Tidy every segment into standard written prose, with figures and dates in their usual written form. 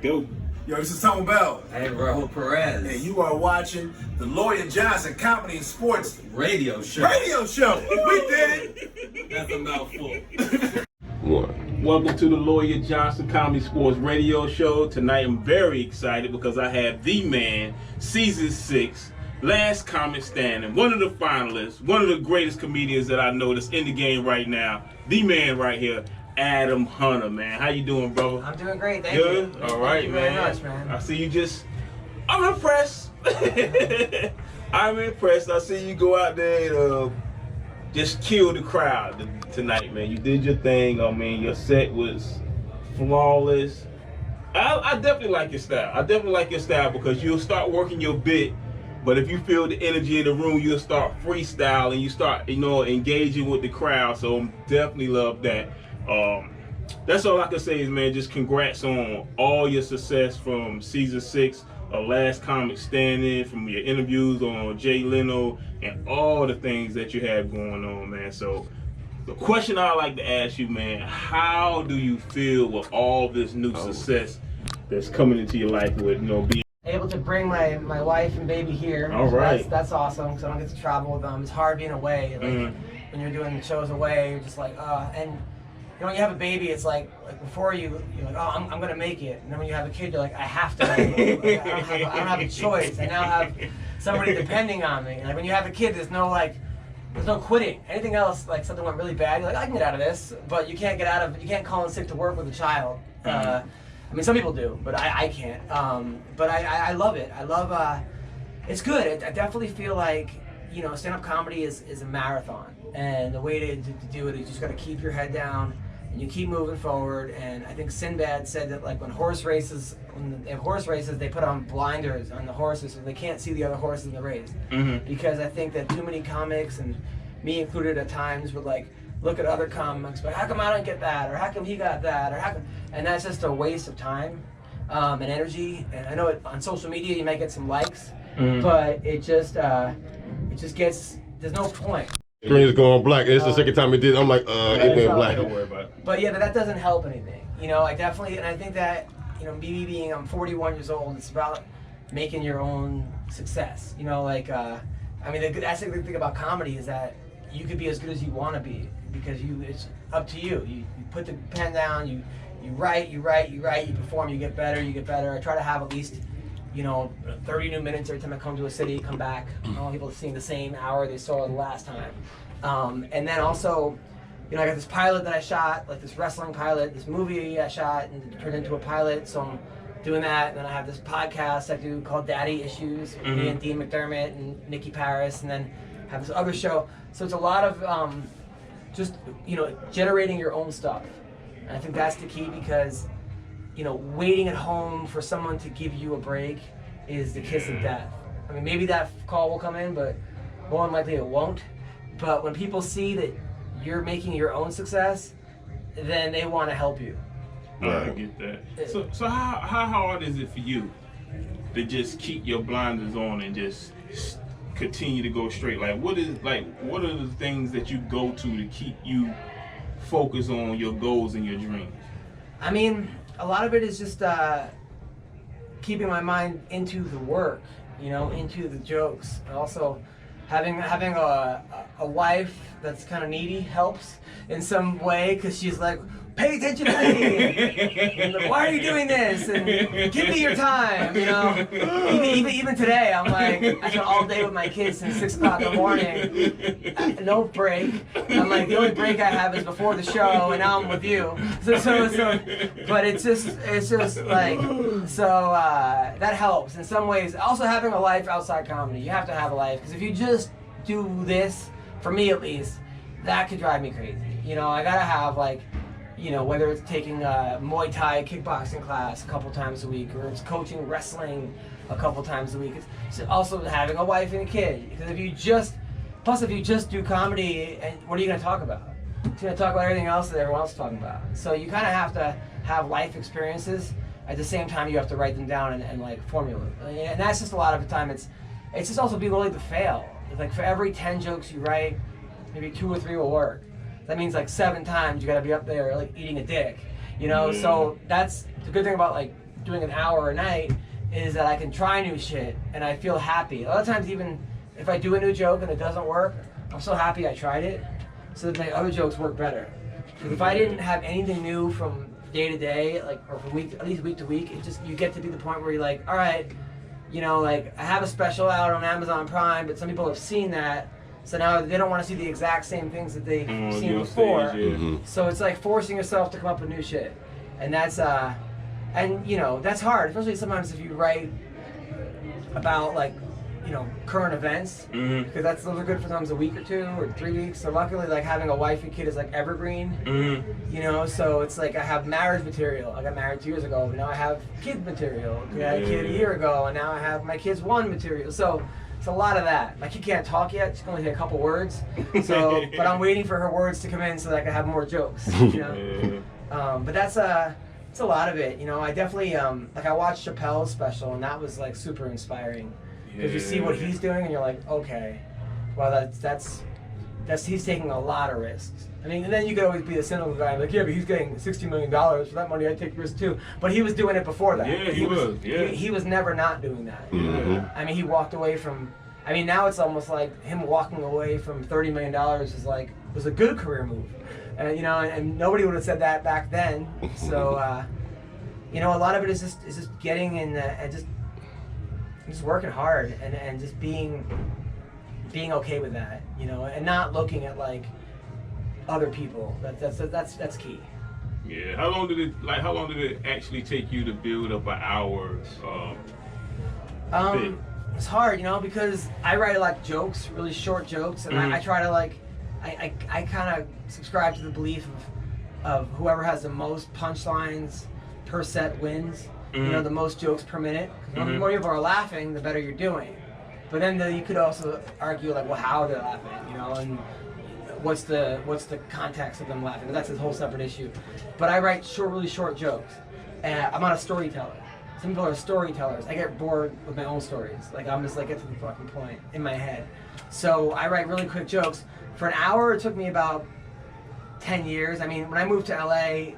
Go. Yo, this is Tone Bell. Hey, Rahul Perez. And you are watching the Lawyer Johnson Comedy and Sports Radio Show. Radio Show. We did it. That's a mouthful. Welcome to the Lawyer Johnson Comedy Sports Radio Show. Tonight I'm very excited because I have the man, Season 6, Last Comic Standing, one of the finalists, one of the greatest comedians that I know that's in the game right now, the man right here, Adam Hunter, man. How you doing, brother? I'm doing great, thank Good? you. All right, thank you man. very much, man. I see you just, I'm impressed. I'm impressed. I see you go out there and just kill the crowd tonight, man. You did your thing. I mean, your set was flawless. I definitely like your style. I definitely like your style because you'll start working your bit, but if you feel the energy in the room, you'll start freestyling. You start, engaging with the crowd. So definitely love that. That's all I can say is, man, just congrats on all your success from Season 6 of Last Comic Standing, from your interviews on Jay Leno, and all the things that you have going on, man. So the question I like to ask you, man, how do you feel with all this new success that's coming into your life with, being able to bring my wife and baby here? All right. That's awesome because I don't get to travel with them. It's hard being away. Like when you're doing shows away, you're just like, and when you have a baby, it's like before you're like, oh, I'm gonna make it, and then when you have a kid, you're like, I have to. I don't have a choice. I now have somebody depending on me. Like when you have a kid, there's no quitting. Anything else, like something went really bad, you're like, I can get out of this, but you can't you can't call in sick to work with a child. I mean, some people do, but I can't. But I love it. I love. It's good. I definitely feel like stand-up comedy is a marathon, and the way to do it is you just got to keep your head down. And you keep moving forward, and I think Sinbad said that when they have horse races, they put on blinders on the horses so they can't see the other horses in the race. Because I think that too many comics, and me included at times, would look at other comics, but how come I don't get that, or how come he got that, or how come, and that's just a waste of time and energy. And I know on social media you might get some likes, but it just gets, there's no point. Screen is going black. It's the second time it did. I'm like, it went black. Don't worry about it. But yeah, that doesn't help anything. I definitely, and I think that, me being, I'm 41 years old, it's about making your own success. I mean, that's the thing about comedy is that you could be as good as you want to be because it's up to you. You put the pen down, you write, you perform, you get better. I try to have at least 30 new minutes every time I come to a city, come back. I want people seeing the same hour they saw the last time. And then also, I got this pilot that I shot, like this wrestling pilot, this movie I shot and it turned into a pilot, so I'm doing that. And then I have this podcast I do called Daddy Issues with me and Dean McDermott and Nikki Paris, and then have this other show. So it's a lot of just, generating your own stuff. And I think that's the key because waiting at home for someone to give you a break is the kiss of death. I mean, maybe that call will come in, but more than likely it won't. But when people see that you're making your own success, then they want to help you. I get that. So how hard is it for you to just keep your blinders on and just continue to go straight? What are the things that you go to keep you focused on your goals and your dreams? I mean, a lot of it is just keeping my mind into the work, into the jokes. And also, having a wife that's kind of needy helps in some way because she's like, pay attention to me. And like, why are you doing this? And give me your time. Even today, I'm like, I spent all day with my kids since 6 o'clock in the morning. No break. I'm like, the only break I have is before the show, and now I'm with you. But it's just like, so that helps in some ways. Also, having a life outside comedy, you have to have a life because if you just do this, for me at least, that could drive me crazy. I gotta have whether it's taking a Muay Thai kickboxing class a couple times a week, or it's coaching wrestling a couple times a week. It's also having a wife and a kid. Because if you just do comedy, and what are you going to talk about? You're going to talk about everything else that everyone else is talking about. So you kind of have to have life experiences. At the same time, you have to write them down and formulate. And that's just a lot of the time. It's just also being willing to fail. Like for every 10 jokes you write, maybe 2 or 3 will work. That means 7 times you got to be up there eating a dick, So that's the good thing about doing an hour a night is that I can try new shit and I feel happy. A lot of times, even if I do a new joke and it doesn't work, I'm so happy I tried it, so that my other jokes work better. Because if I didn't have anything new from day to day, like, or from week, at least week to week, it just, you get to be the point where you're like, all right, you know, like, I have a special out on Amazon Prime, but some people have seen that, so now they don't want to see the exact same things that they've seen before. So it's like forcing yourself to come up with new shit, and that's and you know, that's hard, especially sometimes if you write about, like, you know, current events, because those are good for sometimes a week or 2 or 3 weeks. So luckily, like, having a wife and kid is like evergreen, you know. So it's like I have marriage material. I got married 2 years ago, but now I have kid material. I had a kid a year ago, and now I have my kids one material. So it's a lot of that. My kid can't talk yet; she can only say a couple words. So, but I'm waiting for her words to come in so that I can have more jokes. You know, but that's it's a lot of it. You know, I definitely like, I watched Chappelle's special, and that was like super inspiring. Because you see what he's doing, and you're like, okay, well, that's he's taking a lot of risks. I mean, and then you could always be the cynical guy, like, yeah, but he's getting $60 million for that money. I take risks too. But he was doing it before that. Yeah, he was. Yeah, he was never not doing that. I mean, he walked away from. I mean, now it's almost like him walking away from $30 million is like, was a good career move, you know, and nobody would have said that back then. So, you know, a lot of it is just getting in and just working hard and just being okay with that, you know, and not looking at like other people. That's key. Yeah. How long did it actually take you to build up an hour? It's hard, you know, because I write like jokes, really short jokes, and I try to like, I kind of subscribe to the belief of whoever has the most punchlines per set wins. You know, the most jokes per minute. The more people are laughing, the better you're doing. But then you could also argue like, well, how they're laughing, you know, and what's the context of them laughing. That's a whole separate issue. But I write really short jokes. I'm not a storyteller. Some people are storytellers. I get bored with my own stories. Like, I'm just like, get to the fucking point in my head. So I write really quick jokes. For an hour, it took me about 10 years. I mean, when I moved to LA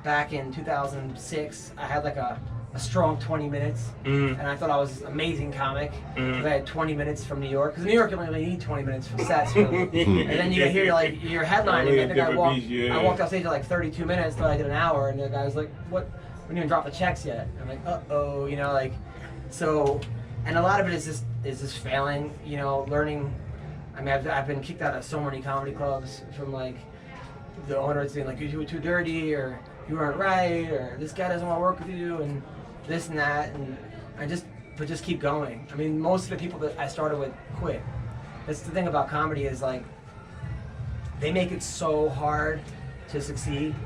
back in 2006, I had like a strong 20 minutes, and I thought I was this amazing comic because I had 20 minutes from New York. Because New York, you only need 20 minutes for sets, really. And then you get here, like, you're headlining, and the guy I walked off stage at like 32 minutes, thought I did an hour, and the guy was like, "What? We didn't even drop the checks yet." I'm like, "Uh-oh," you know, like, so, and a lot of it is just failing, you know, learning. I mean, I've been kicked out of so many comedy clubs from like the owners being like, "You were too dirty," or "You weren't right," or "This guy doesn't want to work with you," and this and that, and but just keep going. I mean, most of the people that I started with quit. That's the thing about comedy, is like, they make it so hard to succeed.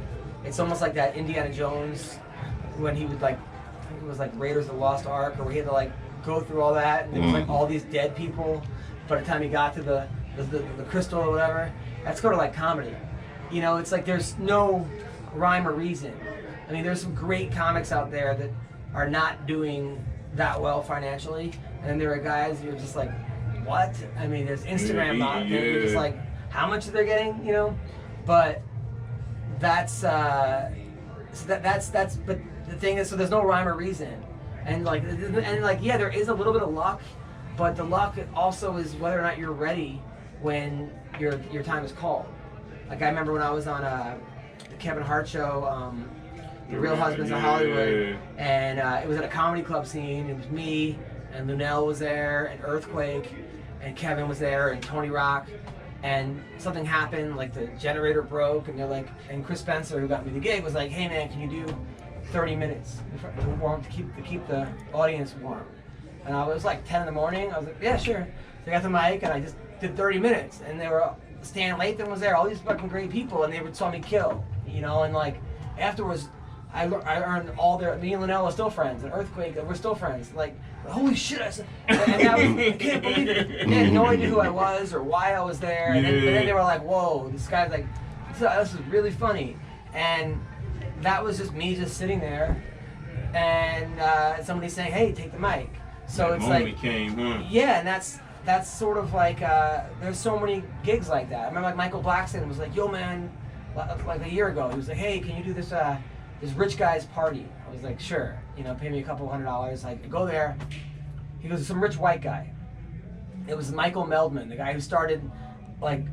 It's almost like that Indiana Jones, when he would like, I think it was like Raiders of the Lost Ark, or he had to like go through all that, and there was like all these dead people. By the time he got to the crystal or whatever, that's sort of like comedy. You know, it's like there's no rhyme or reason. I mean, there's some great comics out there that are not doing that well financially, and then there are guys you're just like, what? I mean, there's Instagram bot, you're just like, how much are they getting? You know, but that's so that's but the thing is, so there's no rhyme or reason, and like yeah, there is a little bit of luck, but the luck also is whether or not you're ready when your time is called. Like, I remember when I was on the Kevin Hart show, The Real Husbands of Hollywood, and it was at a comedy club scene. It was me, and Lunel was there, and Earthquake, and Kevin was there, and Tony Rock, and something happened, like the generator broke, and they're like, and Chris Spencer, who got me the gig, was like, "Hey man, can you do 30 minutes to keep the audience warm?" And I was like 10 in the morning. I was like, "Yeah, sure." So I got the mic, and I just did 30 minutes, and they were, Stan Lathan was there, all these fucking great people, and they saw me kill, you know, and like afterwards, I earned all their, me and Linnell are still friends, and Earthquake, we're still friends. Like, holy shit, I can't believe it. They had no idea who I was or why I was there, and then they were like, whoa, this guy's like, this is really funny. And that was just me just sitting there, and somebody saying, "Hey, take the mic." So it's like, yeah, and that's sort of like, there's so many gigs like that. I remember like Michael Blackson was like, "Yo man," like a year ago, he was like, "Hey, can you do this rich guy's party?" I was like, "Sure." You know, pay me a couple $100. Like, I go there. He goes, some rich white guy. It was Michael Meldman, the guy who started, like,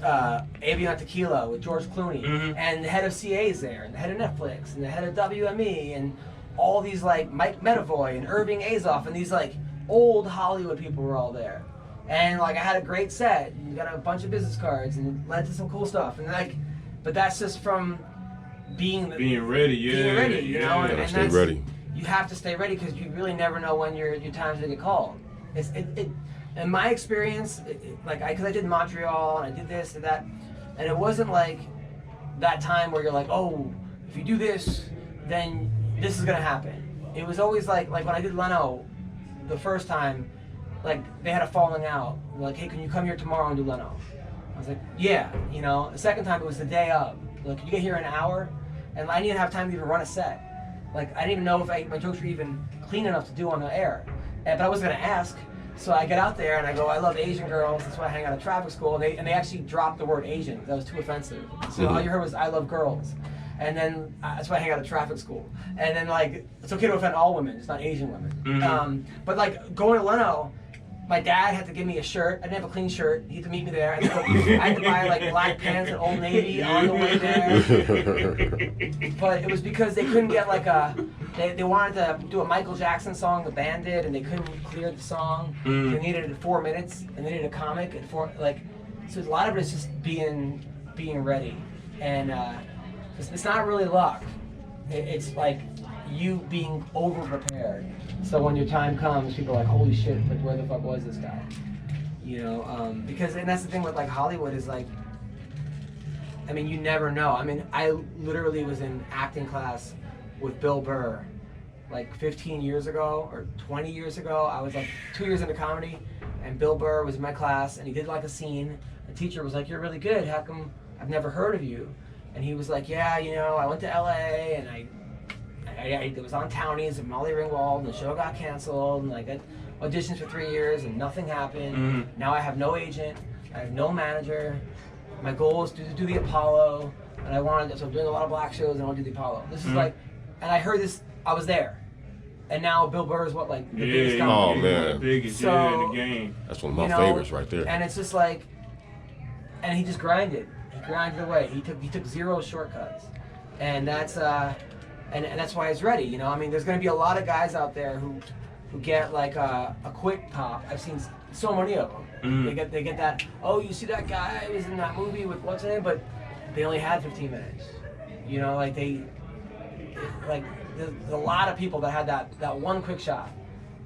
Avion Tequila with George Clooney, and the head of CA's there, and the head of Netflix, and the head of WME, and all these, like, Mike Medavoy and Irving Azoff, and these, like, old Hollywood people were all there. And, like, I had a great set, and you got a bunch of business cards, and it led to some cool stuff, and, like, but that's just from being ready, you know, and stay that's, ready. you have to stay ready because you really never know when your time's gonna get called. In my experience, because I did Montreal and I did this and that, and it wasn't like that time where you're like, oh, if you do this, then this is gonna happen. It was always like when I did Leno the first time, like they had a falling out. They're like, hey, can you come here tomorrow and do Leno? I was like, yeah, you know. The second time it was the day of. Like, can you get here in an hour? And I didn't have time to even run a set. Like, I didn't even know if my jokes were even clean enough to do on the air. But I wasn't gonna ask. So I get out there and I go, I love Asian girls. That's why I hang out at traffic school. And they actually dropped the word Asian. That was too offensive. So all you heard was, I love girls. And then that's why I hang out at traffic school. And then, like, it's okay to offend all women, just not Asian women. But, like, going to Leno, my dad had to give me a shirt. I didn't have a clean shirt. He had to meet me there. I had to buy, like, black pants at Old Navy on the way there. But it was because they couldn't get, like, they wanted to do a Michael Jackson song, the band did, and they couldn't clear the song. They needed it at 4 minutes, and they needed a comic at 4, like, so a lot of it is just being ready. And it's not really luck. It's like you being over-prepared. So when your time comes, people are like, holy shit, like, where the fuck was this guy? You know, because, and that's the thing with, like, Hollywood is, like, I mean, you never know. I mean, I literally was in acting class with Bill Burr, like, 15 years ago, or 20 years ago. I was, like, 2 years into comedy, and Bill Burr was in my class, and he did, like, a scene. The teacher was like, you're really good. How come I've never heard of you? And he was like, yeah, you know, I went to LA, and I was on Townies and Molly Ringwald, and the show got canceled, and I got auditions for 3 years, and nothing happened. Now I have no agent, I have no manager. My goal is to do the Apollo, and so I'm doing a lot of black shows, and I want to do the Apollo. This is like, and I heard this, I was there. And now Bill Burr is what, like, the biggest guy. Oh, man. The biggest in the game. That's one of my favorites right there. And it's just like, and he just grinded. He grinded away. He took zero shortcuts. And that's and that's why he's ready, you know? I mean, there's gonna be a lot of guys out there who get like a quick pop. I've seen so many of them. They get that, oh, you see that guy who was in that movie with what's his name, but they only had 15 minutes. You know, like there's a lot of people that had that one quick shot,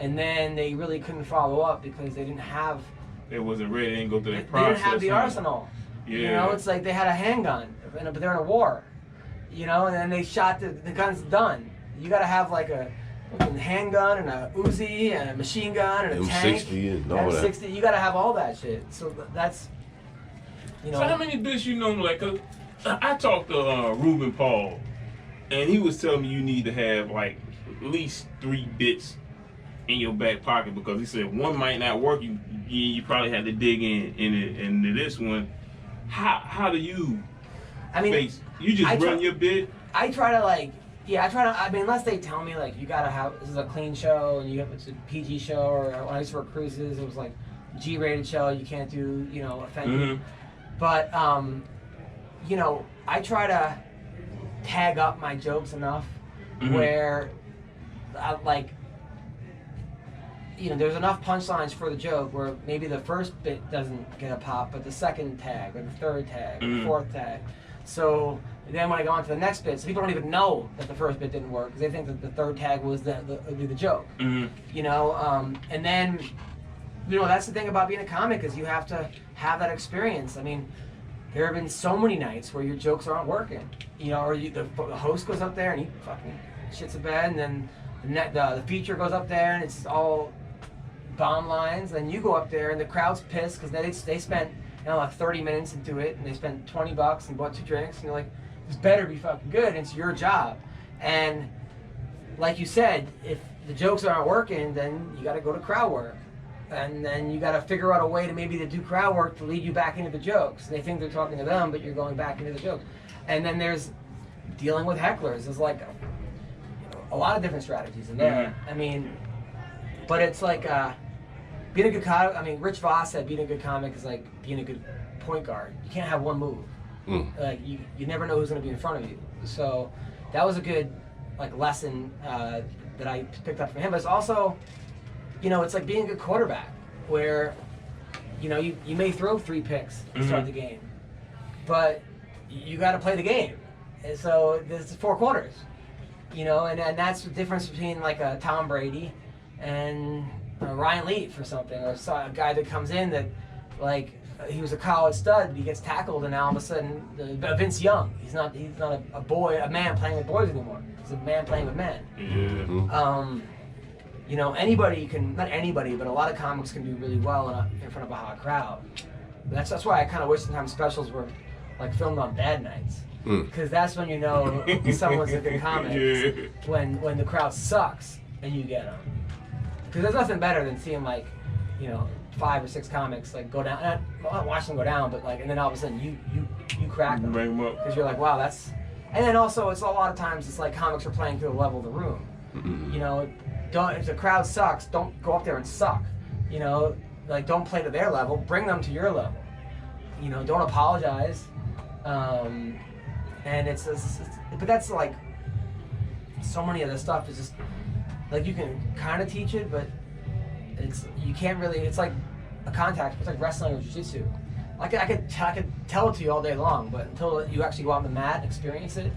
and then they really couldn't follow up because they didn't have. It wasn't ready. They didn't go through that They process. didn't have the arsenal. Yeah. You know, it's like they had a handgun, but they're in a war. You know, and then they shot the gun's done. You got to have like a handgun and a Uzi and a machine gun and a tank. M60 and all that. M60. You got to have all that shit. So that's, you know. So how many bits you know? Like, I talked to Ruben Paul, and he was telling me you need to have like at least 3 bits in your back pocket because he said one might not work. You probably had to dig into this one. How do you? I mean, face? You just run your bit. I try to I mean, unless they tell me like you gotta have this is a clean show and it's a PG show, or when I used to work cruises, it was like G-rated show. You can't do, you know, offending. But you know, I try to tag up my jokes enough where like, you know, there's enough punchlines for the joke where maybe the first bit doesn't get a pop, but the second tag or the third tag or the fourth tag. So then when I go on to the next bit, so people don't even know that the first bit didn't work because they think that the third tag was the joke. You know, and then, you know, that's the thing about being a comic is you have to have that experience. I mean, there have been so many nights where your jokes aren't working. You know, or the host goes up there and he fucking shits a bed, and then the feature goes up there and it's all bomb lines. Then you go up there and the crowd's pissed because they spent, you know, like 30 minutes into it, and they spent $20 and bought 2 drinks, and you're like, this better be fucking good. It's your job. And like you said, if the jokes aren't working, then you got to go to crowd work, and then you got to figure out a way to do crowd work to lead you back into the jokes. They think they're talking to them, but you're going back into the jokes. And then there's dealing with hecklers. It's like, you know, a lot of different strategies in there. I mean, but it's like being a good comic. I mean, Rich Voss said being a good comic is like being a good point guard. You can't have one move. Like you never know who's going to be in front of you. So that was a good like lesson that I picked up from him. But it's also, you know, it's like being a good quarterback where, you know, you may throw 3 picks to start the game, but you got to play the game. And so there's 4 quarters, you know, and that's the difference between like a Tom Brady and Ryan Leaf or something, or a guy that comes in that like he was a college stud, he gets tackled, and now all of a sudden Vince Young, he's not a man playing with boys anymore. He's a man playing with men. You know, anybody can, not anybody, but a lot of comics can do really well in front of a hot crowd. That's why I kind of wish sometimes specials were like filmed on bad nights, because that's when you know someone's a good comic, when the crowd sucks and you get them. Because there's nothing better than seeing like, you know, 5 or 6 comics like go down, not watching them go down, but like, and then all of a sudden you crack them, bring them up, because you're like, wow, that's. And then also it's a lot of times it's like comics are playing to the level of the room. You know, if the crowd sucks, don't go up there and suck. You know, like don't play to their level, bring them to your level. You know, don't apologize. And it's but that's like so many of the stuff is just like you can kind of teach it, but you can't really. It's like a contact. It's like wrestling or jiu-jitsu. Like I could tell it to you all day long, but until you actually go on the mat and experience it,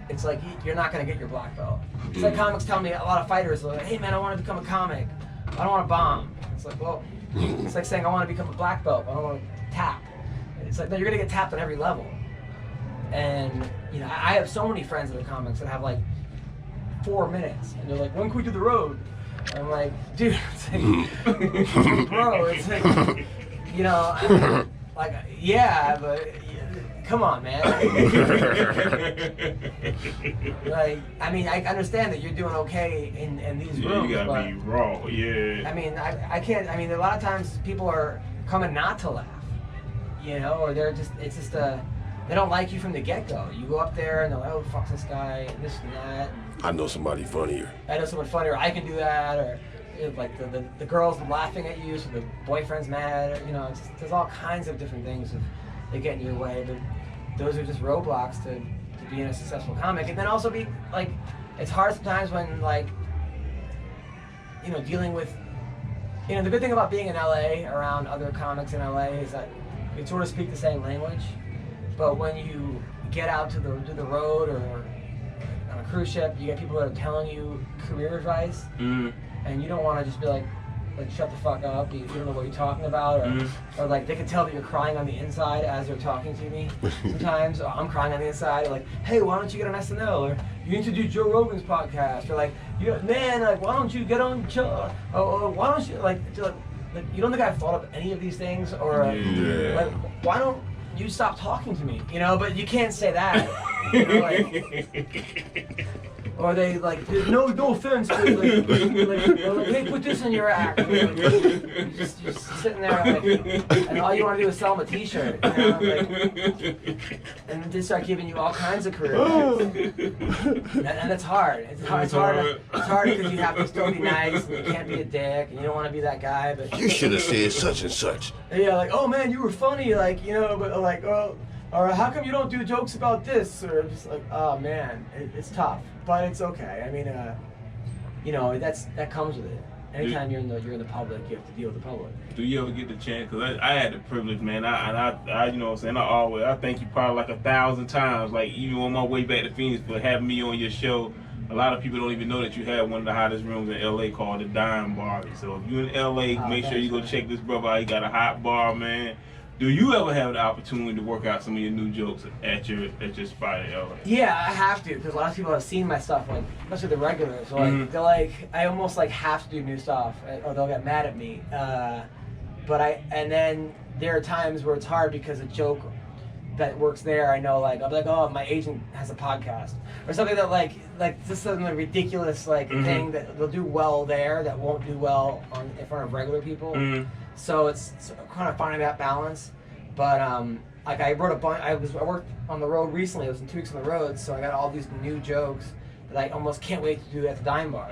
it's like you're not gonna get your black belt. It's like comics tell me, a lot of fighters are like, hey man, I want to become a comic. I don't want to bomb. It's like, well, it's like saying I want to become a black belt. I don't want to tap. It's like, no, you're gonna get tapped on every level. And you know, I have so many friends that are comics that have like 4 minutes, and they're like, when can we do the road? And I'm like, dude, it's like, bro, it's like, you know, like, yeah, but come on, man. Like, I mean, I understand that you're doing okay in these rooms, you gotta but be raw, I mean, I can't. I mean, a lot of times people are coming not to laugh, you know, or they're just. It's just they don't like you from the get-go. You go up there and they're like, oh, fuck this guy, and this and that. I know somebody funnier. I know someone funnier. I can do that, or like the girls laughing at you, so the boyfriend's mad. Or, you know, there's all kinds of different things that get in your way. But those are just roadblocks to being a successful comic. And then also be like, it's hard sometimes when like, you know, dealing with, you know, the good thing about being in LA around other comics in LA is that you sort of speak the same language. But when you get out to the road or on a cruise ship, you get people that are telling you career advice, and you don't want to just be like shut the fuck up. You don't know what you're talking about, or like they can tell that you're crying on the inside as they're talking to me. Sometimes or I'm crying on the inside, like, hey, why don't you get on SNL, or you need to do Joe Rogan's podcast, or like, man, like, why don't you get on Joe, or why don't you like you don't think I've thought of any of these things, or like, why don't you stop talking to me, you know? But you can't say that, you know, like, or they like, no offense, but like, hey, put this in your act. Like, you're just sitting there, like, and all you want to do is sell them a T-shirt, you know? Like, and they start giving you all kinds of career advice. And it's hard. It's hard because you have to still be nice, and you can't be a dick, and you don't want to be that guy. But You should have said such and such. yeah, like, oh man, you were funny, like, you know, but like, oh, or how come you don't do jokes about this? Or just like, oh man, it's tough, but it's okay. I mean, you know, that comes with it. Anytime you're in the public, you have to deal with the public. Do you ever get the chance? Because I had the privilege, man. I you know what I'm saying? I thank you probably like 1,000 times, like even on my way back to Phoenix, for having me on your show. A lot of people don't even know that you have one of the hottest rooms in LA called the Dime Bar. So if you're in LA, make sure you go check this brother out. He got a hot bar, man. Do you ever have the opportunity to work out some of your new jokes at your spot in LA? Yeah, I have to, because a lot of people have seen my stuff, like, especially the regulars. So like, they're like, I almost like have to do new stuff, or they'll get mad at me. And then there are times where it's hard because a joke that works there, I know, like, I'll be like, oh, my agent has a podcast, or something that like just something ridiculous thing that they'll do well there that won't do well in front of regular people. So it's kind of finding that balance. But like I wrote a bunch. I worked on the road recently. I was in 2 weeks on the road, so I got all these new jokes that I almost can't wait to do at the Dime Bar.